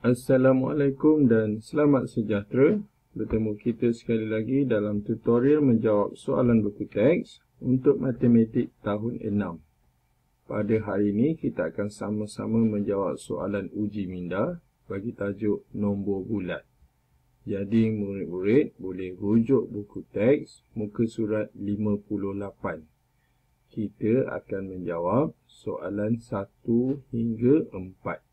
Assalamualaikum dan selamat sejahtera. Bertemu kita sekali lagi dalam tutorial menjawab soalan buku teks untuk matematik tahun 6. Pada hari ini kita akan sama-sama menjawab soalan uji minda bagi tajuk nombor bulat. Jadi murid-murid boleh rujuk buku teks muka surat 58. Kita akan menjawab soalan 1 hingga 4.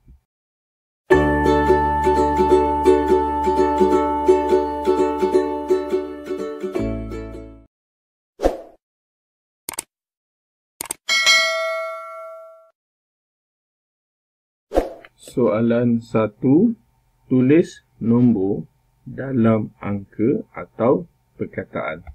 Soalan 1, tulis nombor dalam angka atau perkataan.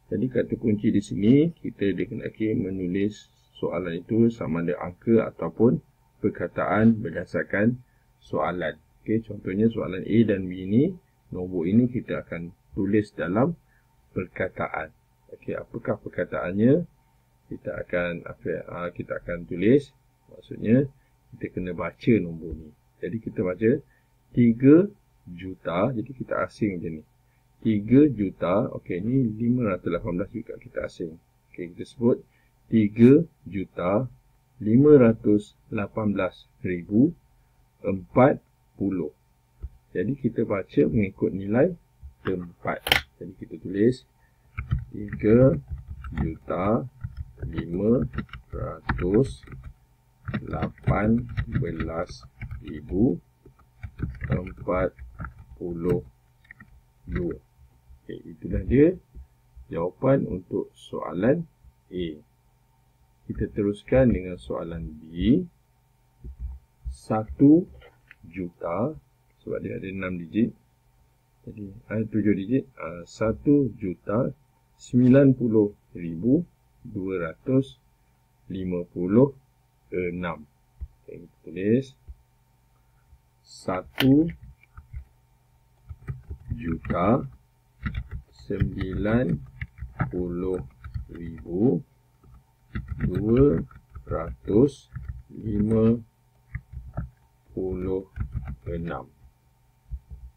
Jadi kata kunci di sini kita dikehendaki menulis soalan itu sama ada angka ataupun perkataan berdasarkan soalan. Okey, contohnya soalan A dan B ini, nombor ini kita akan tulis dalam perkataan. Okey, apakah perkataannya? Kita akan tulis, maksudnya kita kena baca nombor ni. Jadi kita baca 3 juta, jadi kita asing je ni. 3 juta, okey ni 518 juga kita asing. Okey, kita sebut 3 juta 518,040. Jadi kita baca mengikut nilai tempat. Jadi kita tulis 3 juta 518,042. Okay, itulah dia jawapan untuk soalan A. Kita teruskan dengan soalan B. 1 juta, sebab dia ada 6 digit. Jadi ada 7 digit. 1 juta 90,256. Okay, kita tulis 1 juta 90,256.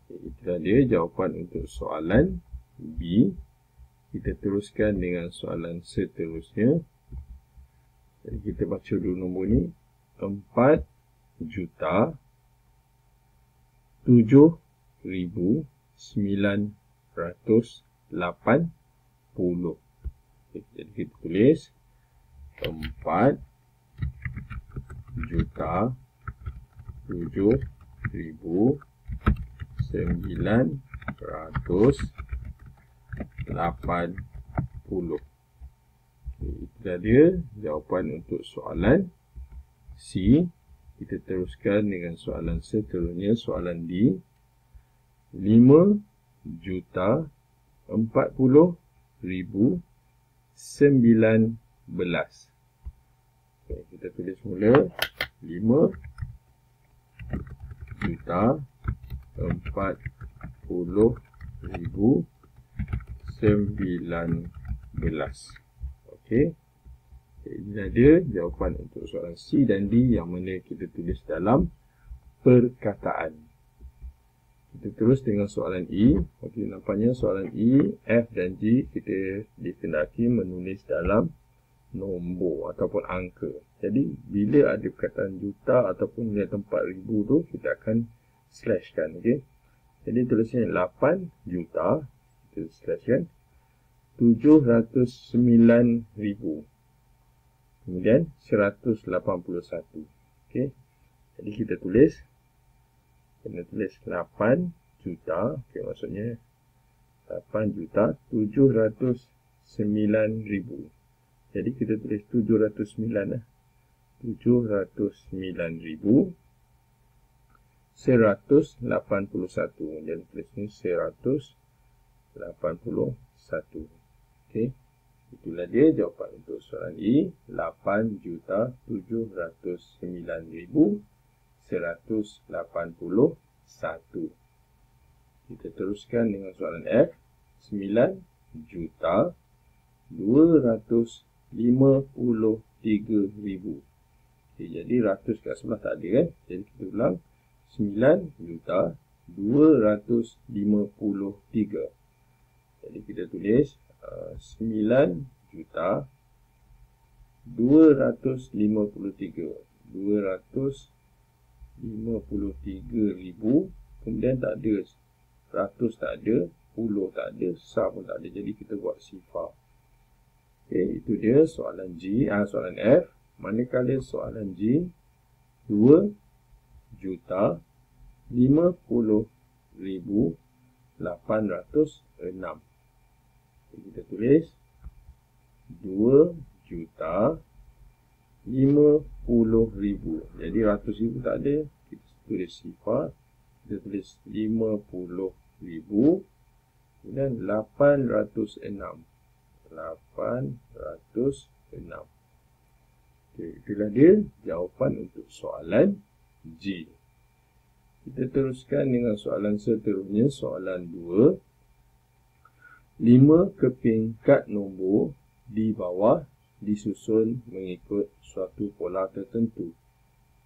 Okay, itulah dia jawapan untuk soalan B. Kita teruskan dengan soalan seterusnya. Jadi kita baca dulu nombor ni. 4 juta 7,980. Jadi kita tulis 4 juta 7,980. Itulah dia jawapan untuk soalan C. Kita teruskan dengan soalan seterusnya, soalan D. 5 juta 40,019. Okay, kita tulis mula 5 juta 40,019. Okey. Inilah dia jawapan untuk soalan C dan D yang mana kita tulis dalam perkataan. Kita terus dengan soalan E. Okey, nampaknya soalan E, F dan G kita dikehendaki menulis dalam nombor ataupun angka. Jadi bila ada perkataan juta ataupun nilai tempat ribu tu, kita akan slashkan. Okey. Jadi tulisnya 8 juta, kita slashkan 709,000. Kemudian 181. Okey. Jadi kita tulis, kena tulis 8 juta. Okey, maksudnya 8 juta 709,000. Jadi kita tulis 709 lah. 709,000 181. Jadi tulis ni 181. Okey. Itulah dia jawapan untuk soalan E. 8,709,181. Kita teruskan dengan soalan F. 9 juta 253,000. Okey, jadi ratus kat sebelah tak ada kan? Jadi kita ulang. 9.253. Jadi kita tulis 9.253. 253,000, kemudian tak ada, 100 tak ada, puluh tak ada, besar pun tak ada. Jadi kita buat sifar. Okey, itu dia soalan soalan F. Manakala soalan G, 2.050.806. Kita tulis 2.050.000. Jadi 100,000 tak ada, kita tulis sifar. Kita tulis 50,000 dan 806. 806. Okay, itulah dia jawapan untuk soalan G. Kita teruskan dengan soalan seterusnya, soalan 2. 5 keping kad nombor di bawah disusun mengikut suatu pola tertentu.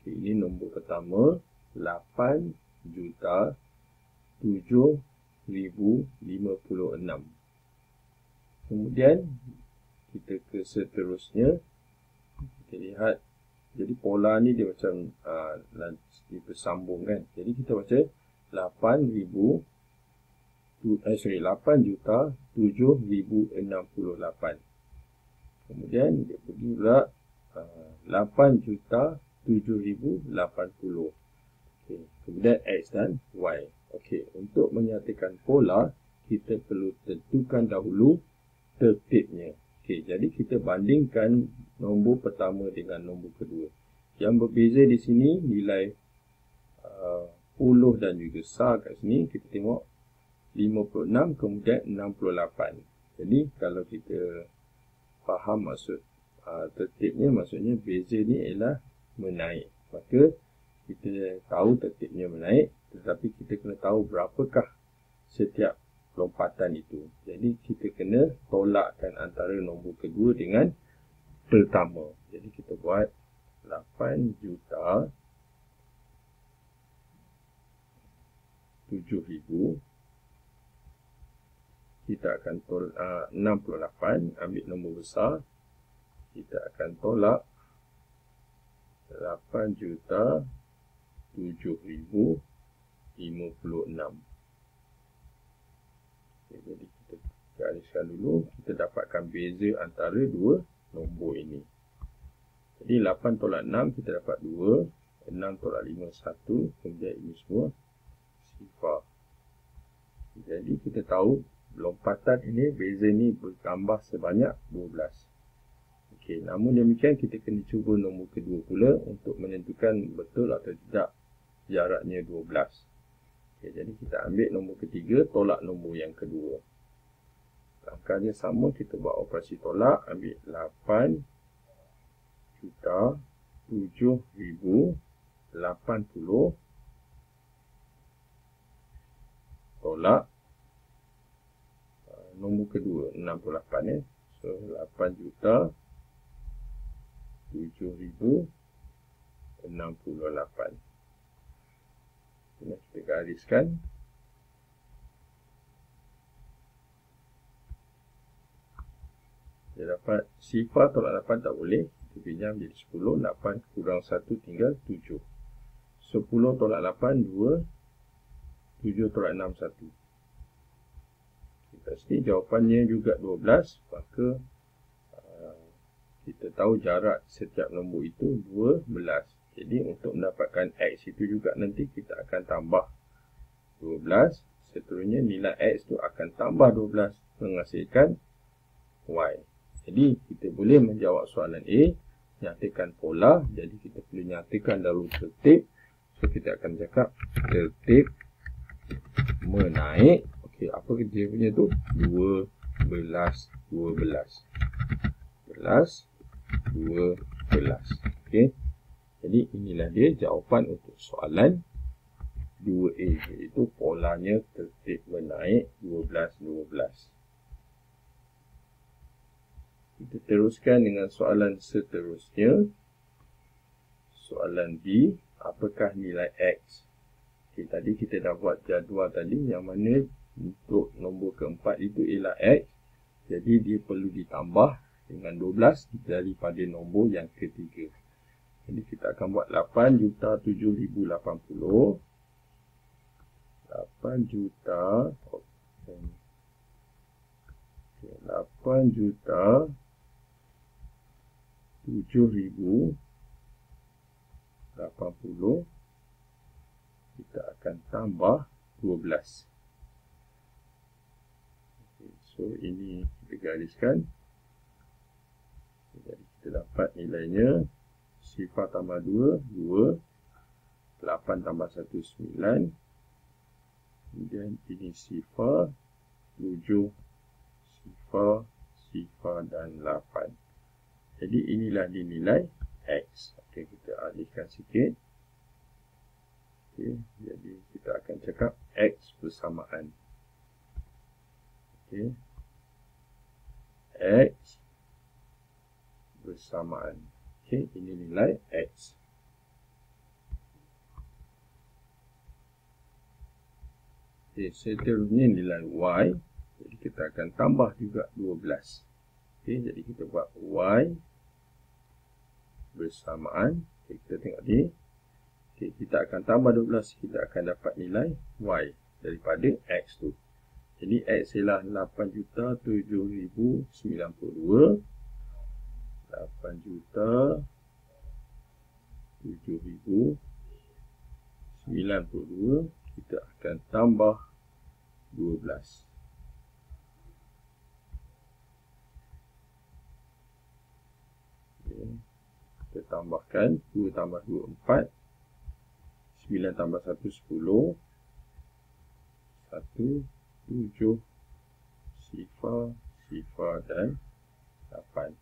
Okay, ini nombor pertama, 8,07,056. Kemudian kita ke seterusnya, kita lihat, jadi pola ni dia macam bersambung kan. Jadi kita baca 8,07,068. Kemudian dia pergi pula 8,07,080. Okay. Kemudian X dan Y. Okey, untuk menyatakan pola, kita perlu tentukan dahulu tertibnya. Okey, jadi kita bandingkan nombor pertama dengan nombor kedua. Yang berbeza di sini nilai puluh dan juga besar kat sini. Kita tengok 56 kemudian 68. Jadi kalau kita faham maksud tertibnya, maksudnya beza ni ialah menaik. Maka kita tahu tertibnya menaik, tetapi kita kena tahu berapakah setiap lompatan itu. Jadi kita kena tolakkan antara nombor kedua dengan pertama. Jadi kita buat 8,07,000. Kita akan tolak 68, ambil nombor besar. Kita akan tolak 8,07,056. Okay, jadi kita gariskan dulu. Kita dapatkan beza antara dua nombor ini. Jadi 8 tolak 6 kita dapat 2. 6 tolak 5 1. Kemudian ini semua sifar. Jadi kita tahu lompatan ini, beza ni bertambah sebanyak 12. Okey, namun demikian kita kena cuba nombor kedua pula untuk menentukan betul atau tidak jaraknya 12. Okay, jadi kita ambil nombor ketiga, tolak nombor yang kedua. Langkahnya sama, kita buat operasi tolak. Ambil 8,07,080. Tolak nombor kedua, 68 So 8,07,068. Kita gariskan. Kita dapat sifar tolak 8 tak boleh. Kita pinjam jadi 10. 8 kurang 1 tinggal 7. 10 tolak 8 2. 7 tolak 6 1. Kita sini jawapannya juga 12. Maka kita tahu jarak setiap nombor itu 12. Jadi untuk mendapatkan X itu juga nanti kita akan tambah 12. Seterusnya nilai X itu akan tambah 12 menghasilkan Y. Jadi kita boleh menjawab soalan A, nyatakan pola. Jadi kita perlu nyatakan dahulu tertib. So kita akan cakap tertib menaik. Okey, apa kita punya tu? 12, 12. 12, 12. Okey. Jadi inilah dia jawapan untuk soalan 2A, iaitu polanya tertib menaik 12, 12. Kita teruskan dengan soalan seterusnya. Soalan B, apakah nilai X Okay, tadi kita dah buat jadual tadi yang mana untuk nombor keempat itu ialah X. Jadi dia perlu ditambah dengan 12 daripada nombor yang ketiga. Jadi kita akan buat 8,780. 8,780. Kita akan tambah 12. Okay, so ini kita gariskan. Jadi kita dapat nilainya sifar tambah 2, 2. 8 tambah 1, 9. Kemudian ini sifar, 7, sifar dan 8. Jadi inilah dinilai X. Okey, kita alihkan sikit. Okey, jadi kita akan cakap X bersamaan. Okey. X bersamaan. Okey, ini nilai X. Okey, seterusnya nilai Y. Jadi kita akan tambah juga 12. Okey, jadi kita buat Y bersamaan. Okay, kita tengok ni. Okay, kita akan tambah 12. Kita akan dapat nilai Y daripada X tu. Jadi X ialah 8,7,092. 8,7,092. Kita akan tambah 12. Okay. Kita tambahkan 2 tambah 2, 4. 9 tambah 1, 10. 1, 7. Sifar dan 8.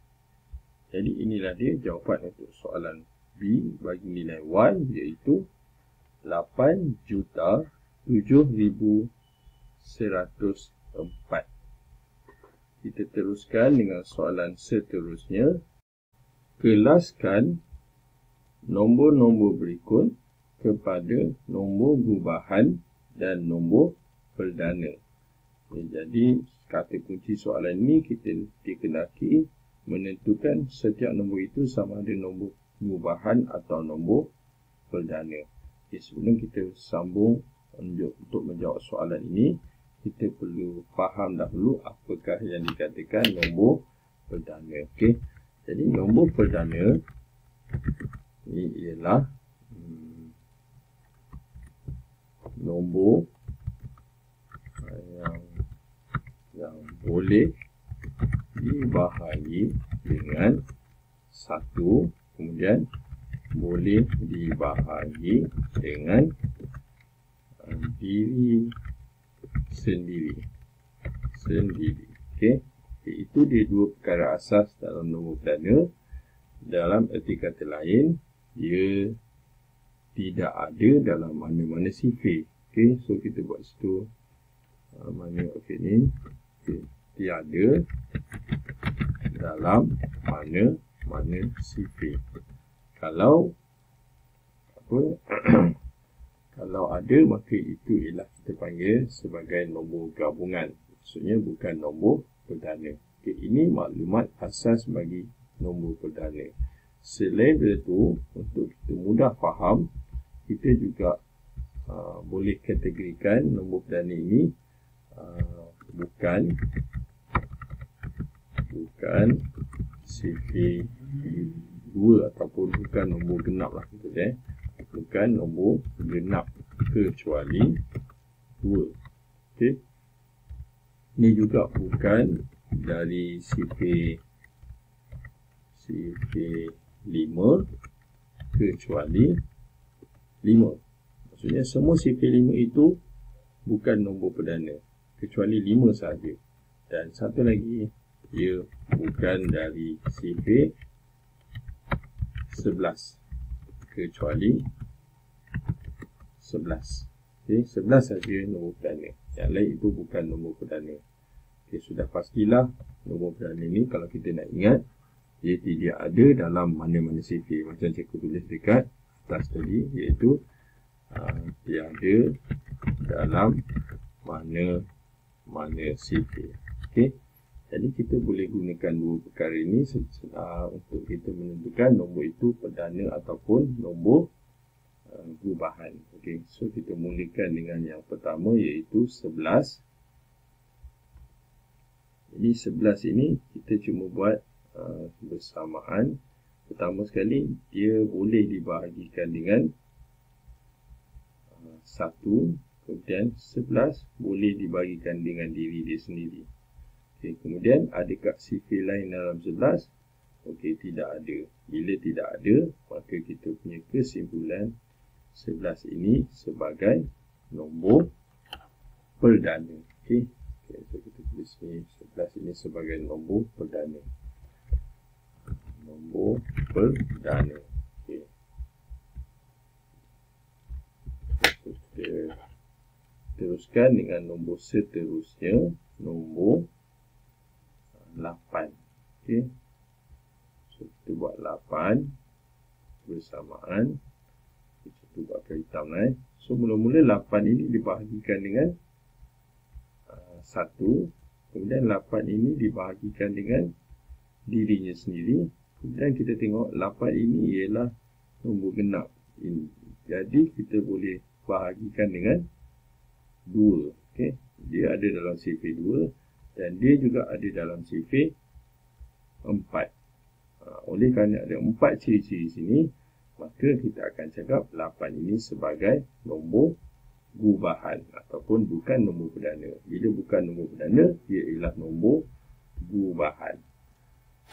Jadi inilah dia jawapan untuk soalan B bagi nilai Y, iaitu 8,07,104. Kita teruskan dengan soalan seterusnya. Kelaskan nombor-nombor berikut kepada nombor gubahan dan nombor perdana. Jadi kata kunci soalan ini kita dikehendaki menentukan setiap nombor itu sama ada nombor gubahan atau nombor perdana. Okay, sebelum kita sambung untuk menjawab soalan ini, kita perlu faham dahulu apakah yang dikatakan nombor perdana. Okay. Jadi nombor perdana ini ialah nombor yang boleh dibahagi dengan 1, kemudian boleh dibahagi dengan diri sendiri. Okey. Itu dia dua perkara asas dalam nombor perdana. Dalam erti kata lain, dia tidak ada dalam mana-mana sifir. Okey, so kita buat situ mana okey ni. Okay. Tiada dalam mana-mana sifir. Kalau kalau ada, maka itu ialah kita panggil sebagai nombor gabungan. Maksudnya bukan nombor perdana. Okay, ini maklumat asas bagi nombor perdana. Selain itu, untuk kita mudah faham, kita juga boleh kategorikan nombor perdana ini bukan sifir 2 ataupun bukan nombor genap lah kita bukan nombor genap kecuali 2. Okey. Ini juga bukan dari sifir 5 kecuali 5. Maksudnya semua sifir 5 itu bukan nombor perdana kecuali 5 sahaja. Dan satu lagi, ia bukan dari sifir 11 kecuali 11. Okay, 11 saja nombor perdana. Yang lain itu bukan nombor perdana. Okay, sudah pastilah nombor perdana ini kalau kita nak ingat, dia tidak ada dalam mana-mana sifir. Macam cikgu tulis dekat atas tadi, iaitu tiada dalam mana sifir. Okey. Jadi kita boleh gunakan dua perkara ini untuk kita menentukan nombor itu perdana ataupun nombor gubahan. Okey. So kita mulakan dengan yang pertama, iaitu 11. Jadi 11 ini kita cuma buat bersamaan. Pertama sekali, dia boleh dibahagikan dengan 1. Kemudian 11 boleh dibagikan dengan diri dia sendiri. Okay, kemudian adakah sifir lain dalam 11? Okey, tidak ada. Bila tidak ada, maka kita punya kesimpulan 11 ini sebagai nombor perdana. Okey, so kita tulis ni 11 ini sebagai nombor perdana. Nombor perdana. Okey. So, kita teruskan dengan nombor seterusnya, nombor 8. Okey. So kita buat 8 bersamaan. Kita buat garis hitam So mula-mula 8 ini dibahagikan dengan 1. Kemudian 8 ini dibahagikan dengan dirinya sendiri. Kemudian kita tengok 8 ini ialah nombor genap ini. Jadi kita boleh bahagikan dengan 2. Okey. Dia ada dalam sifir 2. Dan dia juga ada dalam sifir 4. Oleh kerana ada 4 ciri-ciri sini, maka kita akan cakap 8 ini sebagai nombor gubahan ataupun bukan nombor perdana. Bila bukan nombor perdana, ia ialah nombor gubahan.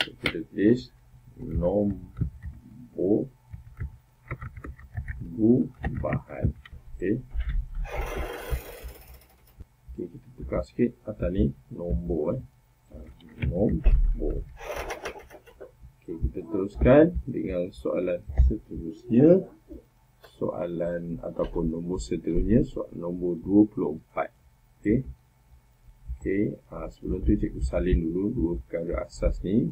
So, kita tulis nombor gubahan. Okey. Okay, kita tukar sikit atas ni nombor. Nombor. Okay, kita teruskan dengan soalan seterusnya. Soalan ataupun nombor seterusnya, soalan nombor 24. Okey. Okey, sebelum tu cikgu salin dulu dua perkara asas ni.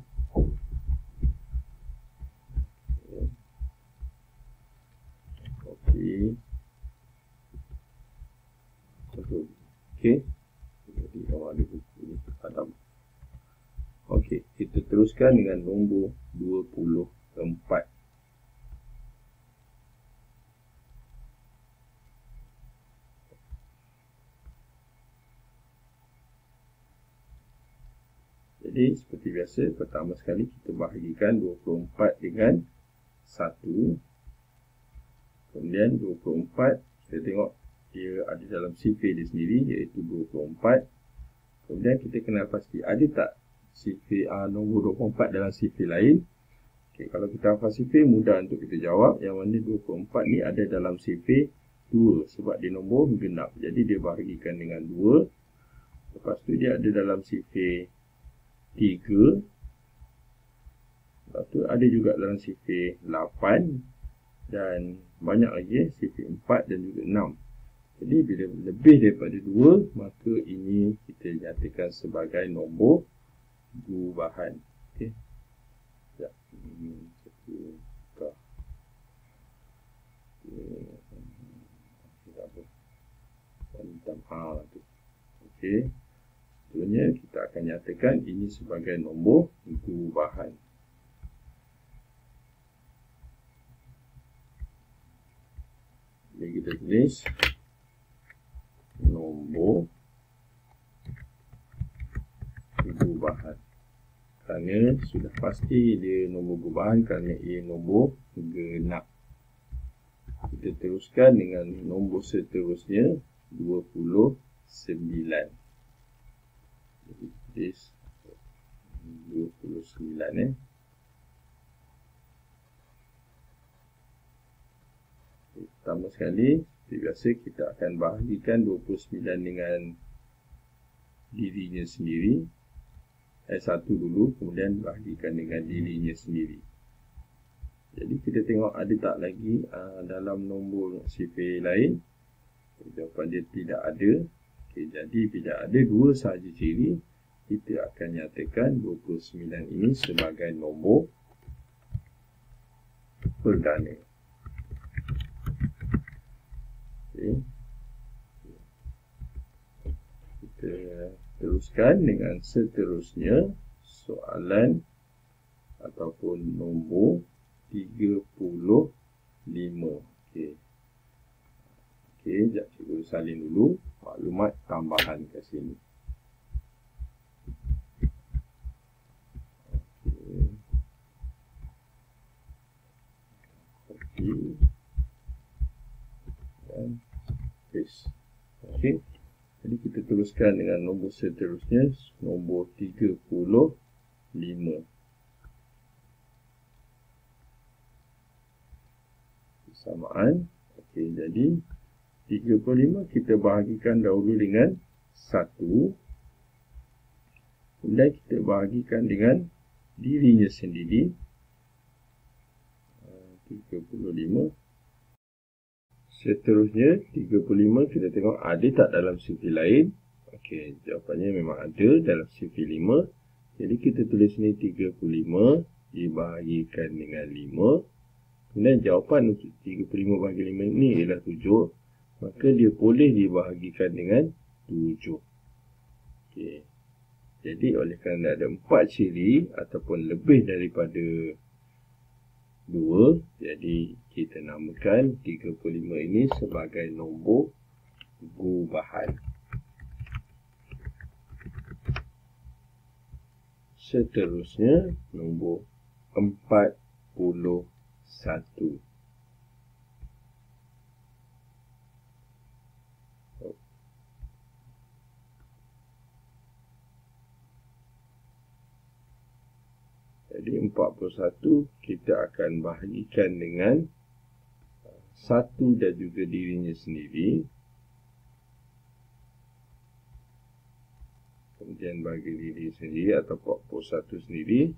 Okey. Okey. Jadi kalau ada buku ni ada. Okey, kita teruskan dengan nombor 24. Jadi seperti biasa, pertama sekali kita bahagikan 24 dengan 1. Kemudian 24 kita tengok dia ada dalam sifir dia sendiri, iaitu 24. Kemudian kita kenal pasti ada tak sifir nombor 24 dalam sifir lain. Okay, kalau kita hafal sifir, mudah untuk kita jawab. Yang mana 24 ni ada dalam sifir 2 sebab dia nombor genap. Jadi dia bahagikan dengan 2. Lepas tu dia ada dalam sifir 3. Lepas tu ada juga dalam sifir 8. Dan banyak lagi sifir 4 dan juga 6. Jadi bila lebih daripada 2, maka ini kita nyatakan sebagai nombor gubahan. Okey. Sekejap. Okey. Seterusnya kita akan nyatakan ini sebagai nombor gubahan. Jadi kita tulis nombor gubahan. Kerana sudah pasti dia nombor gubahan kerana ia nombor genap. Kita teruskan dengan nombor seterusnya 29. Jadi tulis 29 Pertama sekali, seperti biasa kita akan bahagikan 29 dengan dirinya sendiri. 1 dulu, kemudian bahagikan dengan dirinya sendiri. Jadi kita tengok ada tak lagi dalam nombor sifir lain. Jawapan dia tidak ada. Okay, jadi bila ada 2 sahaja ciri, kita akan nyatakan 29 ini sebagai nombor perdana. Okay. Kita teruskan dengan seterusnya soalan ataupun nombor 35. Okey. Okey, sekejap cikgu salin dulu maklumat tambahan kat sini. Okey. Dan paste. Okey. Jadi kita teruskan dengan nombor seterusnya, nombor 35. Persamaan. Okey, jadi 35 kita bahagikan dahulu dengan 1. Kemudian kita bahagikan dengan dirinya sendiri. 35. Seterusnya 35 kita tengok ada tak dalam sifil lain. Okey, jawapannya memang ada dalam sifil 5. Jadi kita tulis ni 35 dibahagikan dengan 5. Kemudian jawapan untuk 35 bahagi 5 ni ialah 7. Maka dia boleh dibahagikan dengan 7. Okey. Jadi oleh kerana ada 4 ciri ataupun lebih daripada 2, jadi kita namakan 35 ini sebagai nombor gubahan. Seterusnya nombor 41. Jadi 41 kita akan bahagikan dengan 1 dan juga dirinya sendiri. Kemudian bagi diri sendiri atau 41 sendiri.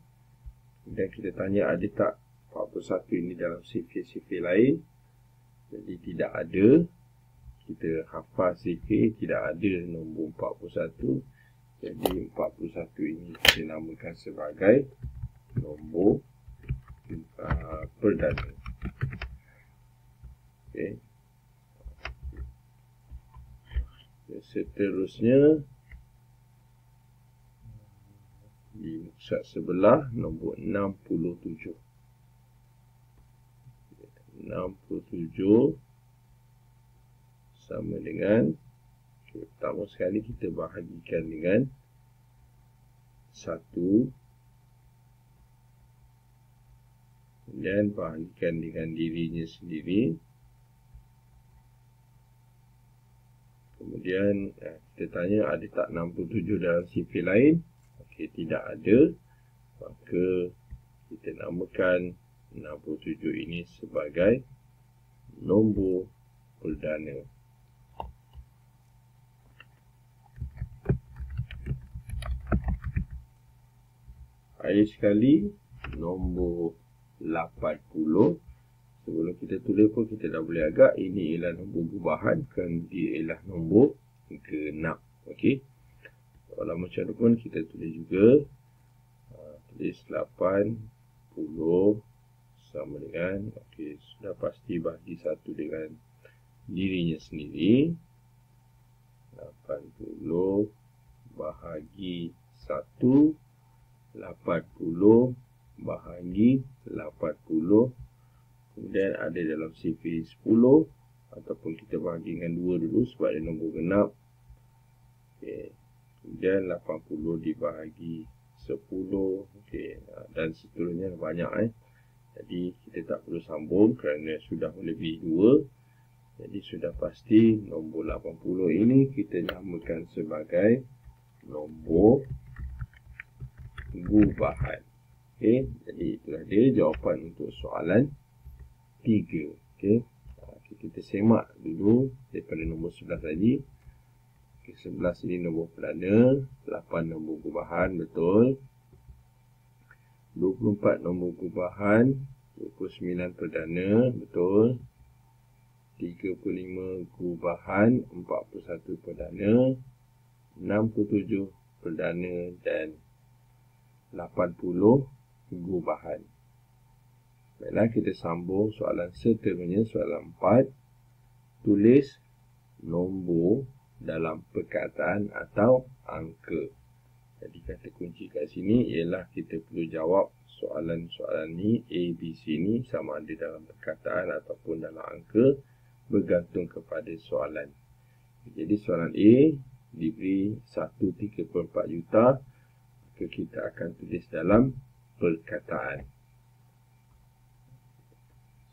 Kemudian kita tanya ada tak 41 ini dalam sifil-sifil lain. Jadi tidak ada. Kita hafal sifil, tidak ada nombor 41. Jadi 41 ini kita namakan sebagai nombor perdana. Okay. Seterusnya di muka sebelah nombor 67. 67 sama dengan, pertama sekali kita bahagikan dengan 1. Kemudian bahagikan dengan dirinya sendiri. Kemudian kita tanya ada tak 67 dalam sifil lain. Okey, tidak ada. Maka kita namakan 67 ini sebagai nombor perdana. Akhir sekali nombor 80. Sebelum kita tulis pun kita dah boleh agak ini ialah nombor gubahan, kan dia ialah nombor genap. Okey. Kalau macam tu pun kita tulis juga. Tulis 80 sama dengan, okey, sudah pasti bahagi 1 dengan dirinya sendiri. 80 bahagi 1. 80 bahagi 80. Kemudian ada dalam sifil 10. Ataupun kita bahagi dengan 2 dulu sebab dia nombor genap. Okay. Kemudian 80 dibahagi 10. Okay. Dan seterusnya banyak. Jadi kita tak perlu sambung kerana sudah melebihi 2. Jadi sudah pasti nombor 80 ini kita namakan sebagai nombor gubahan. Okey, jadi itulah dia jawapan untuk soalan 3. Okey. Kita semak dulu daripada nombor 11 tadi. Okey, 11 ini nombor perdana, 8 nombor gubahan, betul. 24 nombor gubahan, 29 perdana, betul. 35 gubahan, 41 perdana, 67 perdana dan 80 gubahan. Baiklah, kita sambung soalan seterusnya, soalan 4. Tulis nombor dalam perkataan atau angka. Jadi kata kunci kat sini ialah kita perlu jawab soalan-soalan ni, A, B, C ni sama ada dalam perkataan ataupun dalam angka bergantung kepada soalan. Jadi soalan A diberi 1.34 juta, maka kita akan tulis dalam perkataan.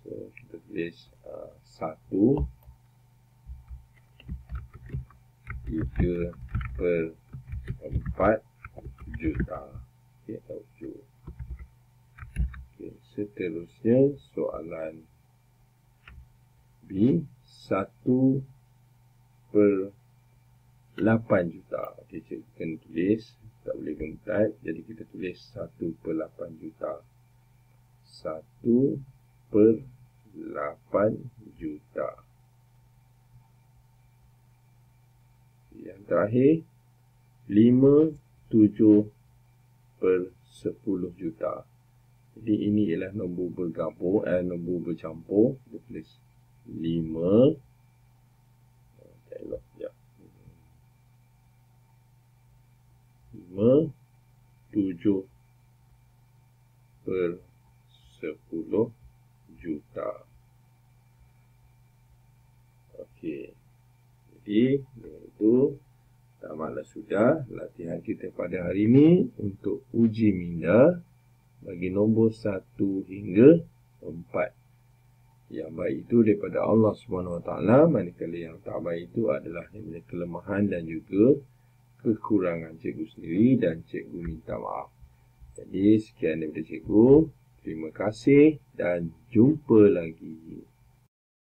So kita tulis 1.34 juta. Okay, seterusnya soalan B 1/8 juta. Okay, cikgu kena tulis, tak boleh guna type, jadi kita tulis 1/8 juta. 1/8 juta. Yang terakhir 57/10 juta. Jadi ini ialah nombor bergabung, nombor bercampur. Kita tulis 5. Ya. 57/10 juta. Okey. Jadi itu tamatlah sudah latihan kita pada hari ini untuk uji minda bagi nombor 1 hingga 4. Yang baik itu daripada Allah SWT, manakala yang tak baik itu adalah daripada kelemahan dan juga kekurangan cikgu sendiri, dan cikgu minta maaf. Jadi sekian daripada cikgu. Terima kasih dan jumpa lagi.